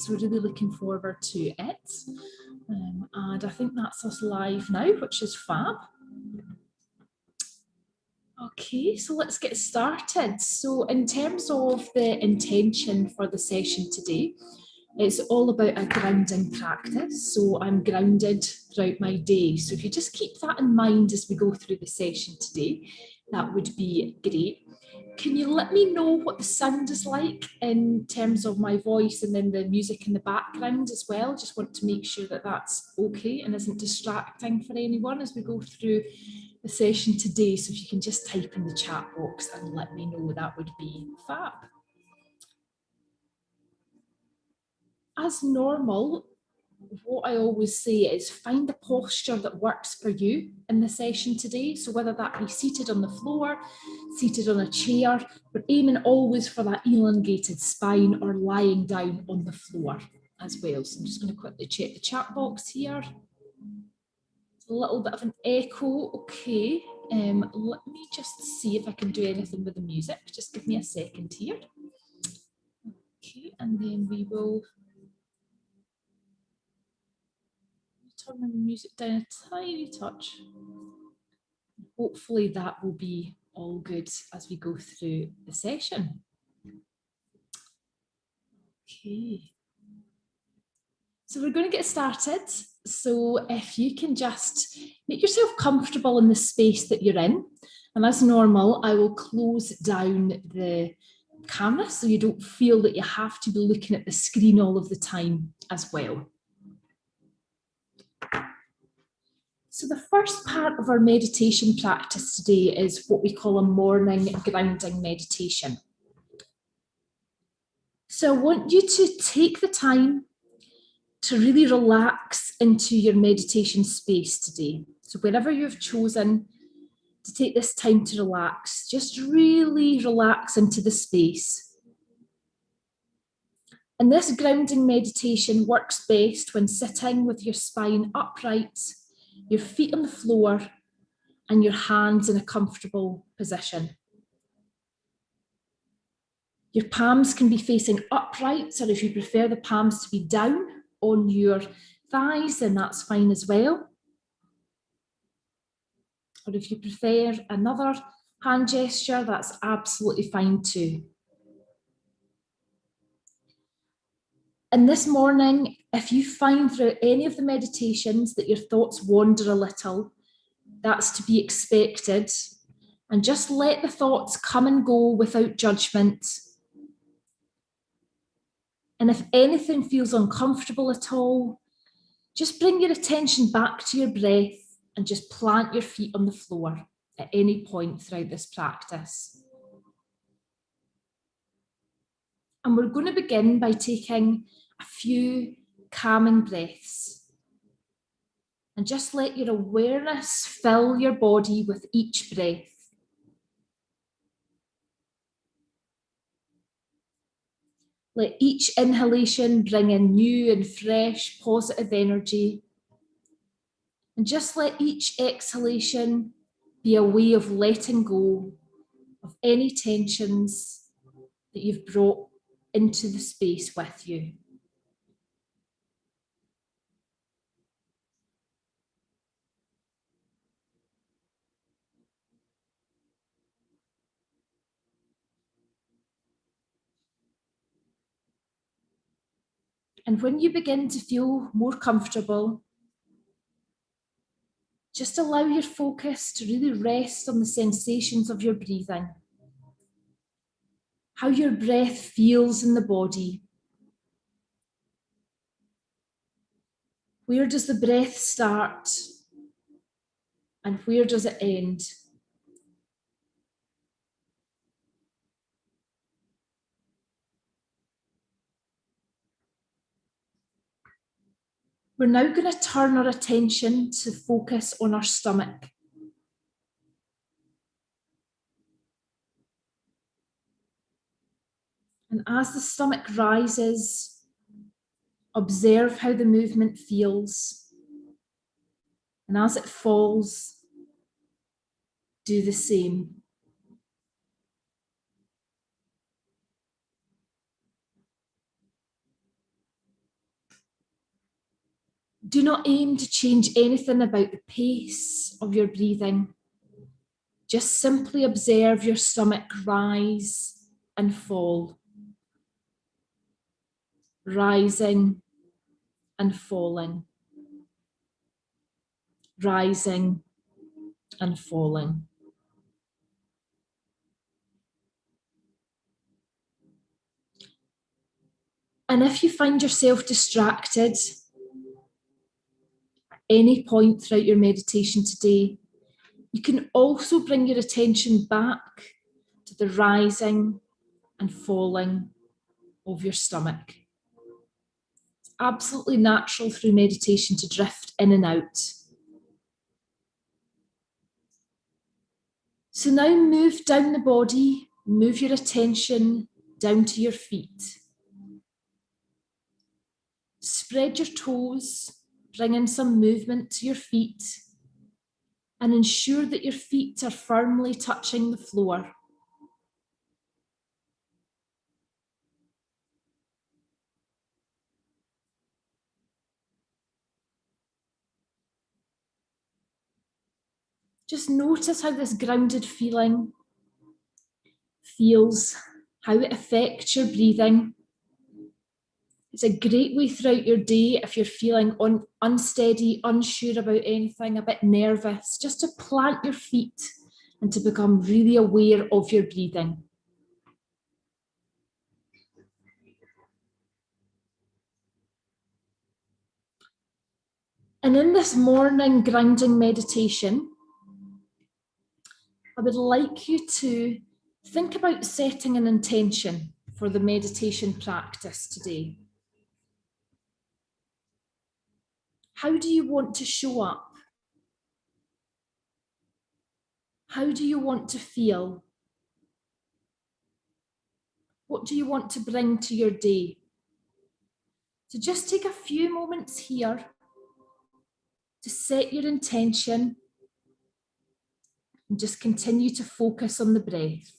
so we're really looking forward to it. And I think that's us live now, which is fab. Okay, so let's get started. So in terms of the intention for the session today, it's all about a grounding practice. So I'm grounded throughout my day. So if you just keep that in mind as we go through the session today, that would be great. Can you let me know what the sound is like in terms of my voice and then the music in the background as well? Just want to make sure that that's okay and isn't distracting for anyone as we go through the session today. So if you can just type in the chat box and let me know, that would be fab. As normal, what I always say is find the posture that works for you in the session today. So whether that be seated on the floor, seated on a chair, we're aiming always for that elongated spine or lying down on the floor as well. So I'm just going to quickly check the chat box here. A little bit of an echo. Okay, let me just see if I can do anything with the music. Just give me a second here. Okay, and then we will turn the music down a tiny touch. Hopefully that will be all good as we go through the session. Okay. So we're going to get started. So if you can just make yourself comfortable in the space that you're in. And as normal, I will close down the camera so you don't feel that you have to be looking at the screen all of the time as well. So the first part of our meditation practice today is what we call a morning grounding meditation. So I want you to take the time to really relax into your meditation space today. So wherever you've chosen to take this time to relax, just really relax into the space. And this grounding meditation works best when sitting with your spine upright, your feet on the floor, and your hands in a comfortable position. Your palms can be facing upright, or if you prefer the palms to be down on your thighs, then that's fine as well. Or if you prefer another hand gesture, that's absolutely fine too. And this morning, if you find through any of the meditations that your thoughts wander a little, that's to be expected. And just let the thoughts come and go without judgment. And if anything feels uncomfortable at all, just bring your attention back to your breath and just plant your feet on the floor at any point throughout this practice. And we're going to begin by taking a few calming breaths. And just let your awareness fill your body with each breath. Let each inhalation bring in new and fresh positive energy. And just let each exhalation be a way of letting go of any tensions that you've brought into the space with you. And when you begin to feel more comfortable, just allow your focus to really rest on the sensations of your breathing. How your breath feels in the body. Where does the breath start? And where does it end? We're now going to turn our attention to focus on our stomach. And as the stomach rises, observe how the movement feels. And as it falls, do the same. Do not aim to change anything about the pace of your breathing. Just simply observe your stomach rise and fall, rising and falling, rising and falling. And if you find yourself distracted at any point throughout your meditation today, you can also bring your attention back to the rising and falling of your stomach. It's absolutely natural through meditation to drift in and out. So now move down the body, move your attention down to your feet. Spread your toes, bring in some movement to your feet, and ensure that your feet are firmly touching the floor. Just notice how this grounded feeling feels, how it affects your breathing. It's a great way throughout your day if you're feeling unsteady, unsure about anything, a bit nervous, just to plant your feet and to become really aware of your breathing. And in this morning grounding meditation, I would like you to think about setting an intention for the meditation practice today. How do you want to show up? How do you want to feel? What do you want to bring to your day? So just take a few moments here to set your intention and just continue to focus on the breath.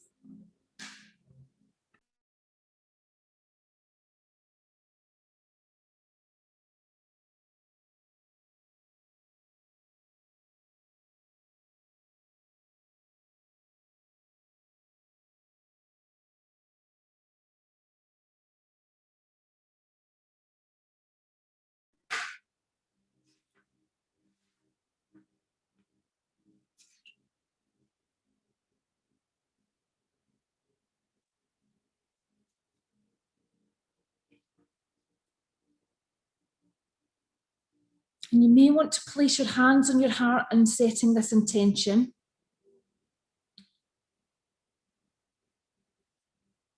And you may want to place your hands on your heart in setting this intention.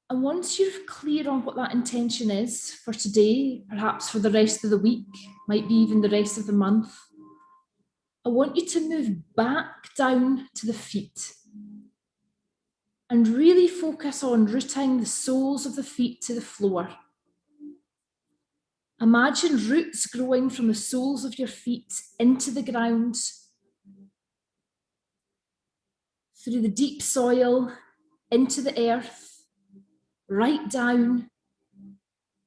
And once you're clear on what that intention is for today, perhaps for the rest of the week, might be even the rest of the month, I want you to move back down to the feet and really focus on rooting the soles of the feet to the floor. Imagine roots growing from the soles of your feet into the ground, through the deep soil, into the earth, right down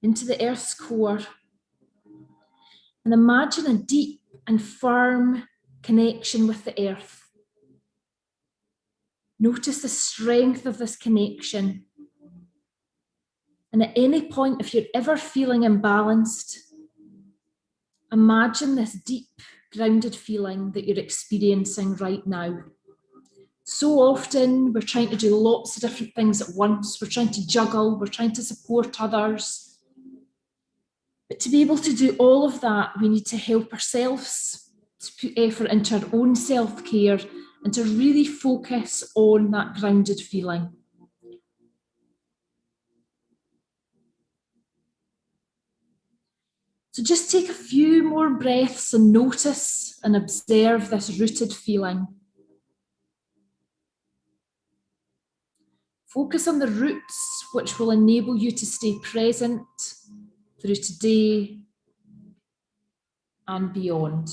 into the earth's core. And imagine a deep and firm connection with the earth. Notice the strength of this connection. And at any point, if you're ever feeling imbalanced, imagine this deep, grounded feeling that you're experiencing right now. So often we're trying to do lots of different things at once. We're trying to juggle, we're trying to support others. But to be able to do all of that, we need to help ourselves, to put effort into our own self-care and to really focus on that grounded feeling. So just take a few more breaths and notice and observe this rooted feeling. Focus on the roots which will enable you to stay present through today and beyond.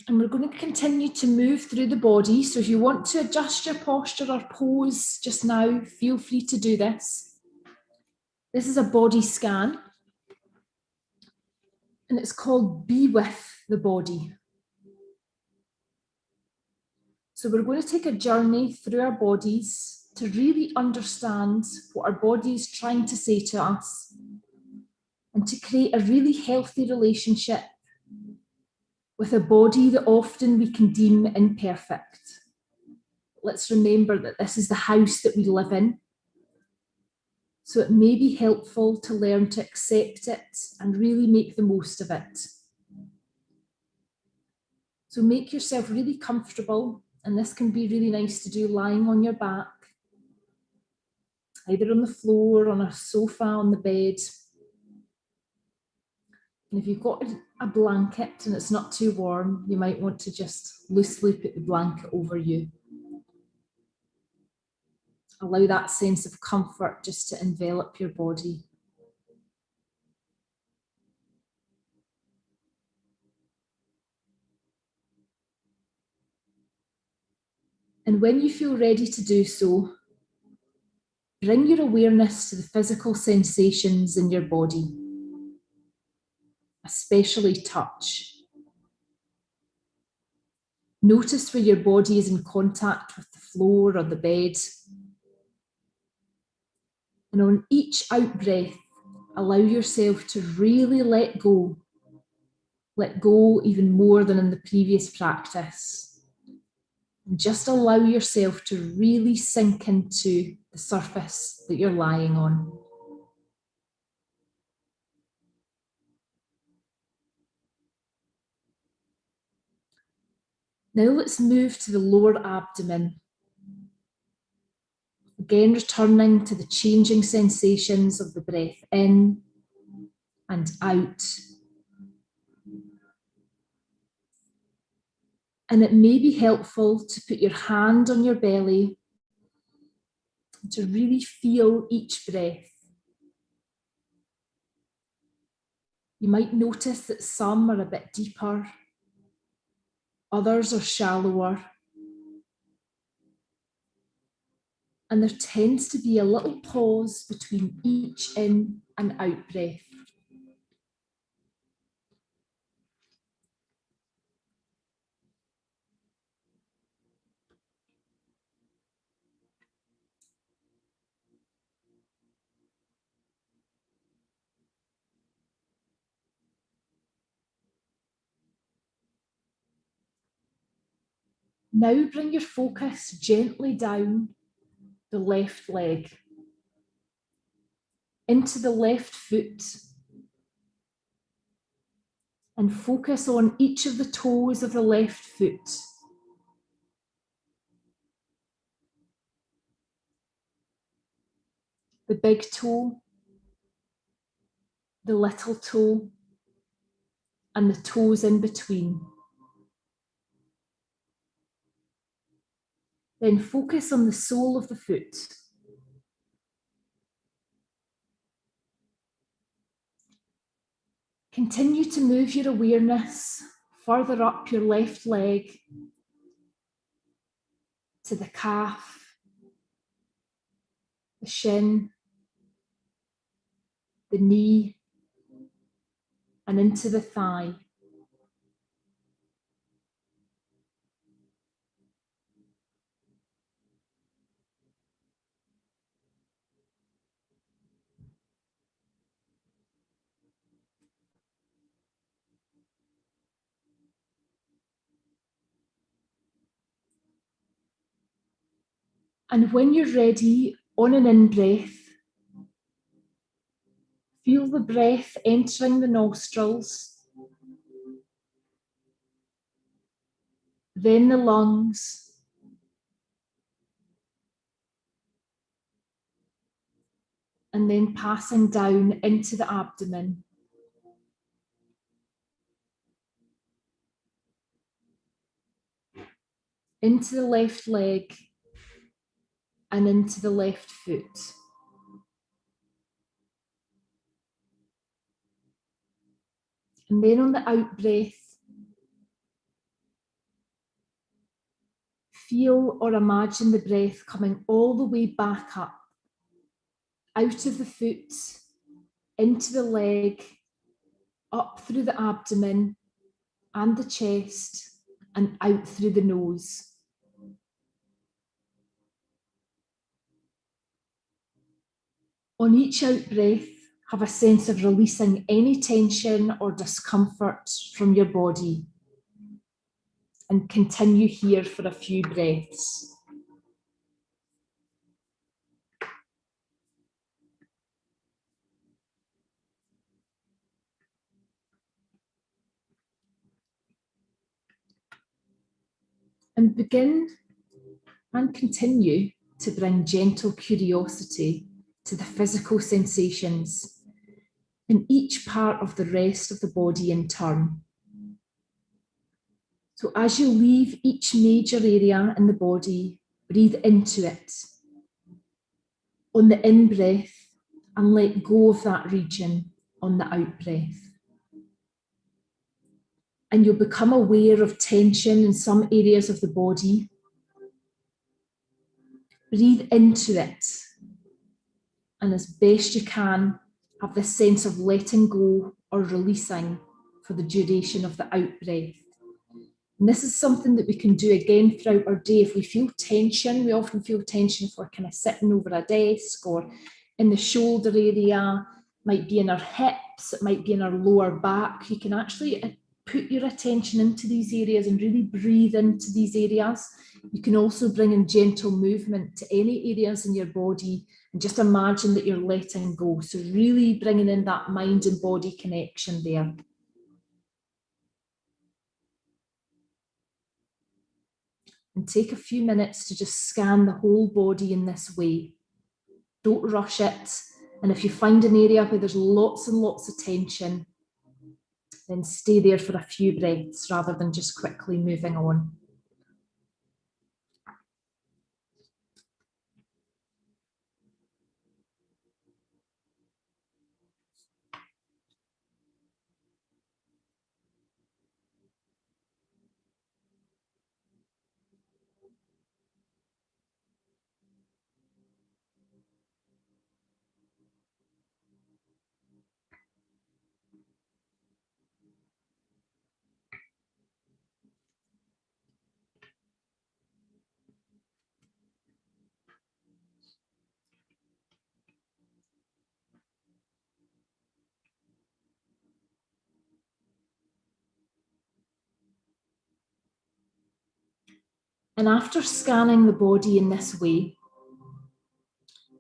And we're going to continue to move through the body. So if you want to adjust your posture or pose just now, feel free to do this. This is a body scan, and it's called Be With the Body. So we're going to take a journey through our bodies to really understand what our body is trying to say to us and to create a really healthy relationship with a body that often we can deem imperfect. Let's remember that this is the house that we live in. So it may be helpful to learn to accept it and really make the most of it. So make yourself really comfortable, and this can be really nice to do lying on your back, either on the floor, on a sofa, on the bed. And if you've got a blanket and it's not too warm, you might want to just loosely put the blanket over you. Allow that sense of comfort just to envelop your body. And when you feel ready to do so, bring your awareness to the physical sensations in your body, especially touch. Notice where your body is in contact with the floor or the bed. And on each out breath, allow yourself to really let go. Let go even more than in the previous practice. And just allow yourself to really sink into the surface that you're lying on. Now let's move to the lower abdomen. Again, returning to the changing sensations of the breath in and out. And it may be helpful to put your hand on your belly to really feel each breath. You might notice that some are a bit deeper, others are shallower. And there tends to be a little pause between each in and out breath. Now bring your focus gently down the left leg, into the left foot, and focus on each of the toes of the left foot. The big toe, the little toe, and the toes in between. Then focus on the sole of the foot. Continue to move your awareness further up your left leg to the calf, the shin, the knee, and into the thigh. And when you're ready, on an in-breath, feel the breath entering the nostrils, then the lungs, and then passing down into the abdomen. Into the left leg and into the left foot. And then on the out breath, feel or imagine the breath coming all the way back up, out of the foot, into the leg, up through the abdomen and the chest, and out through the nose. On each out breath, have a sense of releasing any tension or discomfort from your body, and continue here for a few breaths. And begin and continue to bring gentle curiosity to the physical sensations in each part of the rest of the body in turn. So as you leave each major area in the body, breathe into it on the in-breath and let go of that region on the out-breath. And you'll become aware of tension in some areas of the body. Breathe into it, and as best you can, have this sense of letting go or releasing for the duration of the out-breath. And this is something that we can do again throughout our day. If we feel tension, we often feel tension if we're kind of sitting over a desk or in the shoulder area, might be in our hips, it might be in our lower back. You can actually put your attention into these areas and really breathe into these areas. You can also bring in gentle movement to any areas in your body and just imagine that you're letting go. So really bringing in that mind and body connection there. And take a few minutes to just scan the whole body in this way. Don't rush it. And if you find an area where there's lots and lots of tension, then stay there for a few breaths rather than just quickly moving on. And after scanning the body in this way,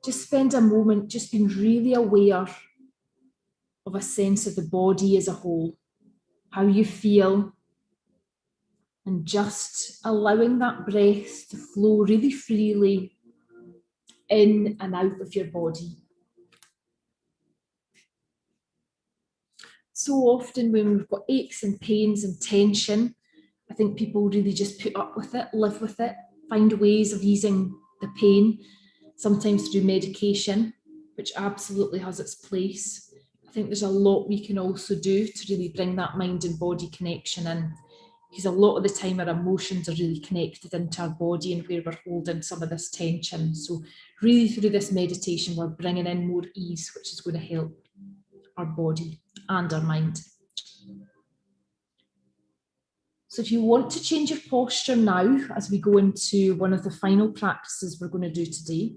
just spend a moment just being really aware of a sense of the body as a whole, how you feel, and just allowing that breath to flow really freely in and out of your body. So often when we've got aches and pains and tension, I think people really just put up with it, live with it, find ways of easing the pain, sometimes through medication, which absolutely has its place. I think there's a lot we can also do to really bring that mind and body connection in, because a lot of the time our emotions are really connected into our body and where we're holding some of this tension. So really through this meditation, we're bringing in more ease, which is going to help our body and our mind. So if you want to change your posture now, as we go into one of the final practices we're going to do today,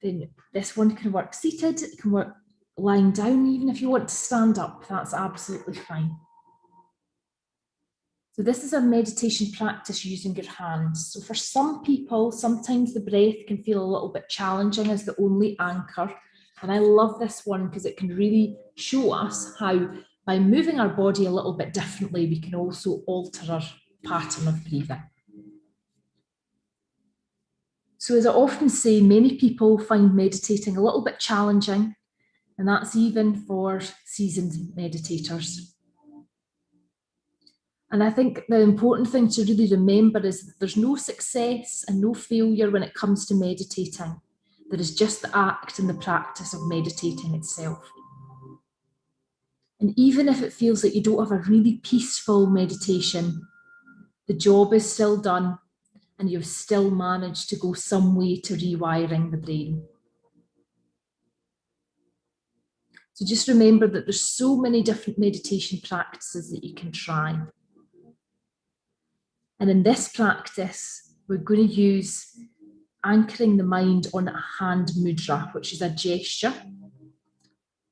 then this one can work seated, it can work lying down. Even if you want to stand up, that's absolutely fine. So this is a meditation practice using your hands. So for some people, sometimes the breath can feel a little bit challenging as the only anchor. And I love this one because it can really show us how by moving our body a little bit differently, we can also alter our pattern of breathing. So as I often say, many people find meditating a little bit challenging, and that's even for seasoned meditators. And I think the important thing to really remember is that there's no success and no failure when it comes to meditating. There is just the act and the practice of meditating itself. And even if it feels like you don't have a really peaceful meditation, the job is still done. and you've still managed to go some way to rewiring the brain. So just remember that there's so many different meditation practices that you can try. And in this practice, we're going to use anchoring the mind on a hand mudra, which is a gesture.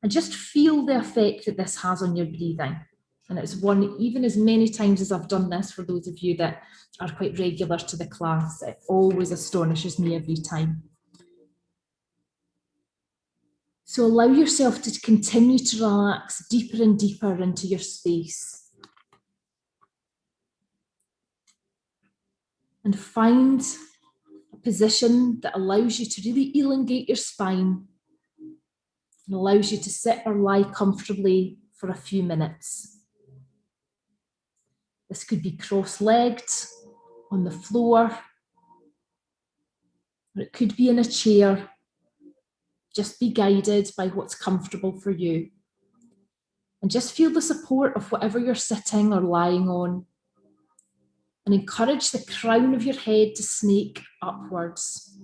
And just feel the effect that this has on your breathing. And it's one, even as many times as I've done this, for those of you that are quite regular to the class, it always astonishes me every time. So allow yourself to continue to relax deeper and deeper into your space. And find a position that allows you to really elongate your spine and allows you to sit or lie comfortably for a few minutes. This could be cross-legged on the floor, or it could be in a chair. Just be guided by what's comfortable for you. And just feel the support of whatever you're sitting or lying on. And encourage the crown of your head to snake upwards.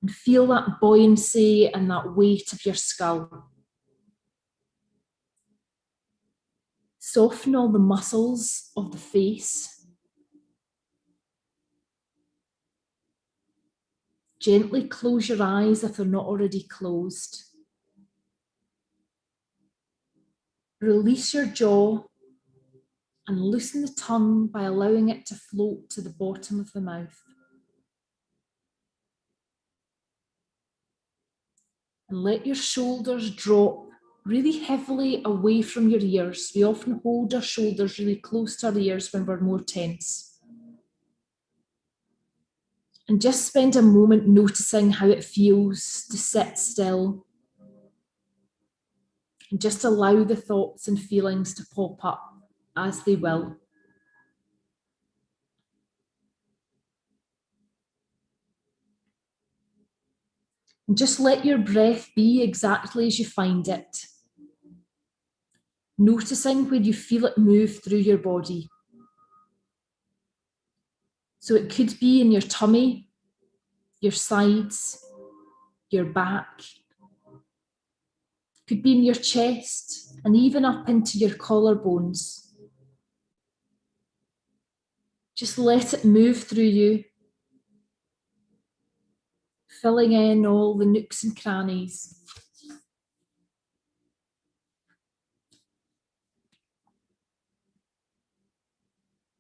And feel that buoyancy and that weight of your skull. Soften all the muscles of the face. Gently close your eyes if they're not already closed. Release your jaw and loosen the tongue by allowing it to float to the bottom of the mouth. And let your shoulders drop really heavily away from your ears. We often hold our shoulders really close to our ears when we're more tense. And just spend a moment noticing how it feels to sit still. And just allow the thoughts and feelings to pop up as they will. And just let your breath be exactly as you find it. Noticing where you feel it move through your body. So it could be in your tummy, your sides, your back. It could be in your chest and even up into your collarbones. Just let it move through you, filling in all the nooks and crannies.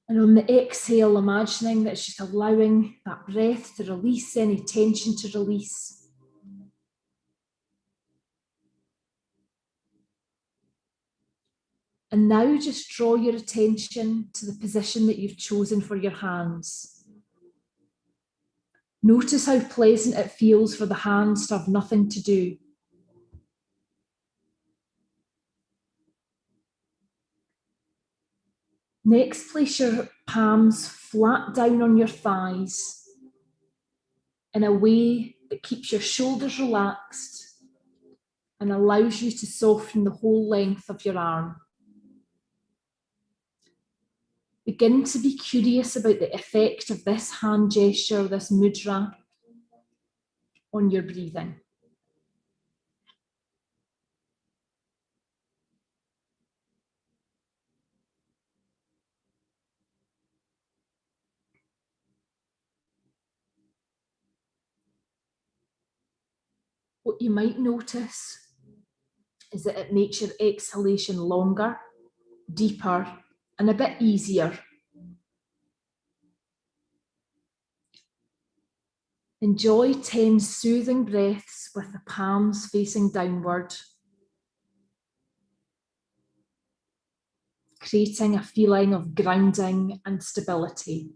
And on the exhale, imagining that it's just allowing that breath to release any tension to release. And now just draw your attention to the position that you've chosen for your hands. Notice how pleasant it feels for the hands to have nothing to do. Next, place your palms flat down on your thighs in a way that keeps your shoulders relaxed and allows you to soften the whole length of your arm. Begin to be curious about the effect of this hand gesture, this mudra, on your breathing. What you might notice is that it makes your exhalation longer, deeper, and a bit easier. Enjoy 10 soothing breaths with the palms facing downward, creating a feeling of grounding and stability.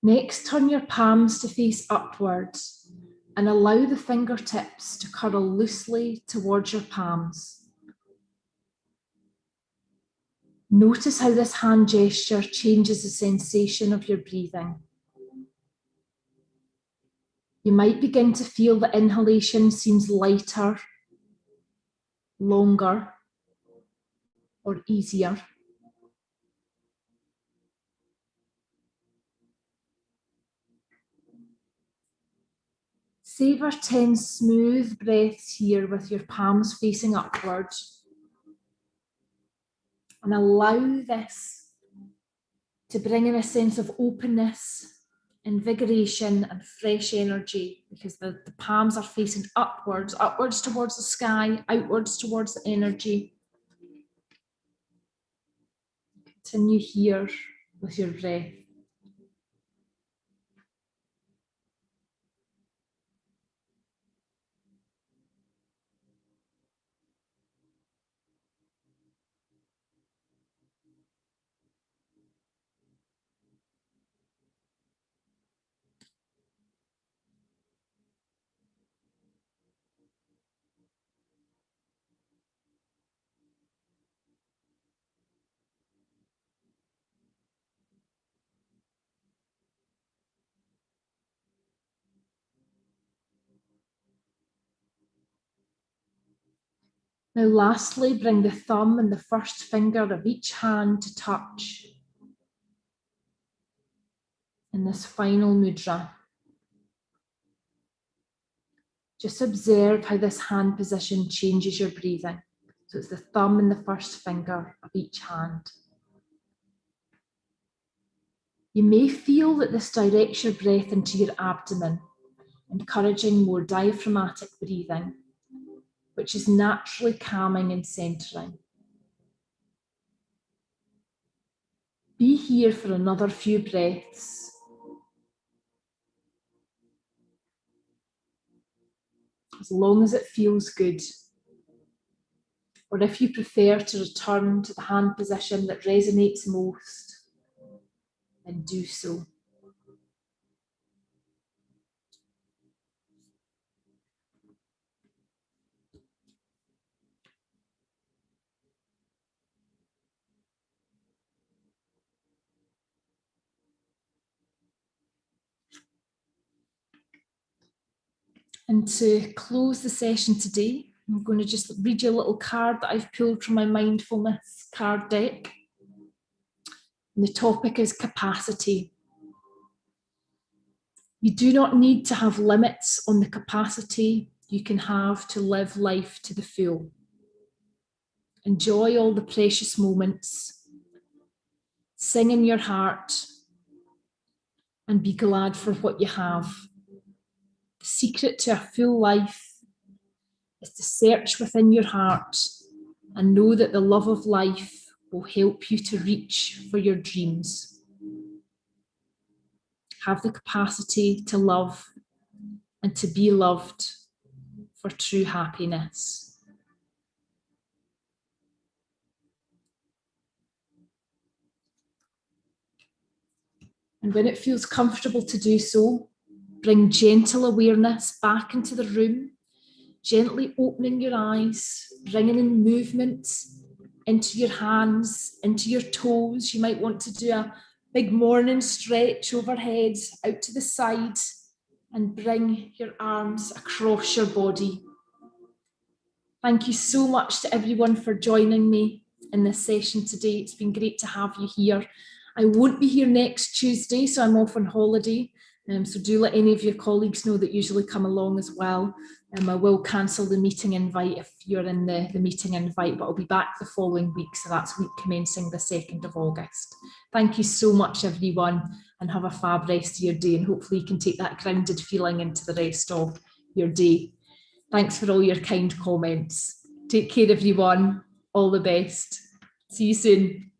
Next, turn your palms to face upwards and allow the fingertips to curl loosely towards your palms. Notice how this hand gesture changes the sensation of your breathing. You might begin to feel the inhalation seems lighter, longer, or easier. Savor 10 smooth breaths here with your palms facing upward. And allow this to bring in a sense of openness, invigoration, and fresh energy, because the palms are facing upwards towards the sky, outwards towards the energy. Continue here with your breath. Now lastly, bring the thumb and the first finger of each hand to touch in this final mudra. Just observe how this hand position changes your breathing. So it's the thumb and the first finger of each hand. You may feel that this directs your breath into your abdomen, encouraging more diaphragmatic breathing, which is naturally calming and centering. Be here for another few breaths. As long as it feels good. Or if you prefer to return to the hand position that resonates most, then do so. And to close the session today, I'm going to just read you a little card that I've pulled from my Mindfulness card deck. And the topic is capacity. You do not need to have limits on the capacity you can have to live life to the full. Enjoy all the precious moments. Sing in your heart and be glad for what you have. The secret to a full life is to search within your heart and know that the love of life will help you to reach for your dreams. Have the capacity to love and to be loved for true happiness. And when it feels comfortable to do so, bring gentle awareness back into the room, gently opening your eyes, bringing in movement into your hands, into your toes. You might want to do a big morning stretch overhead, out to the side, and bring your arms across your body. Thank you so much to everyone for joining me in this session today. It's been great to have you here. I won't be here next Tuesday, so I'm off on holiday. So do let any of your colleagues know that usually come along as well. I will cancel the meeting invite if you're in the meeting invite, but I'll be back the following week. So that's week commencing the 2nd of August. Thank you so much, everyone, and have a fab rest of your day. And hopefully you can take that grounded feeling into the rest of your day. Thanks for all your kind comments. Take care, everyone. All the best. See you soon.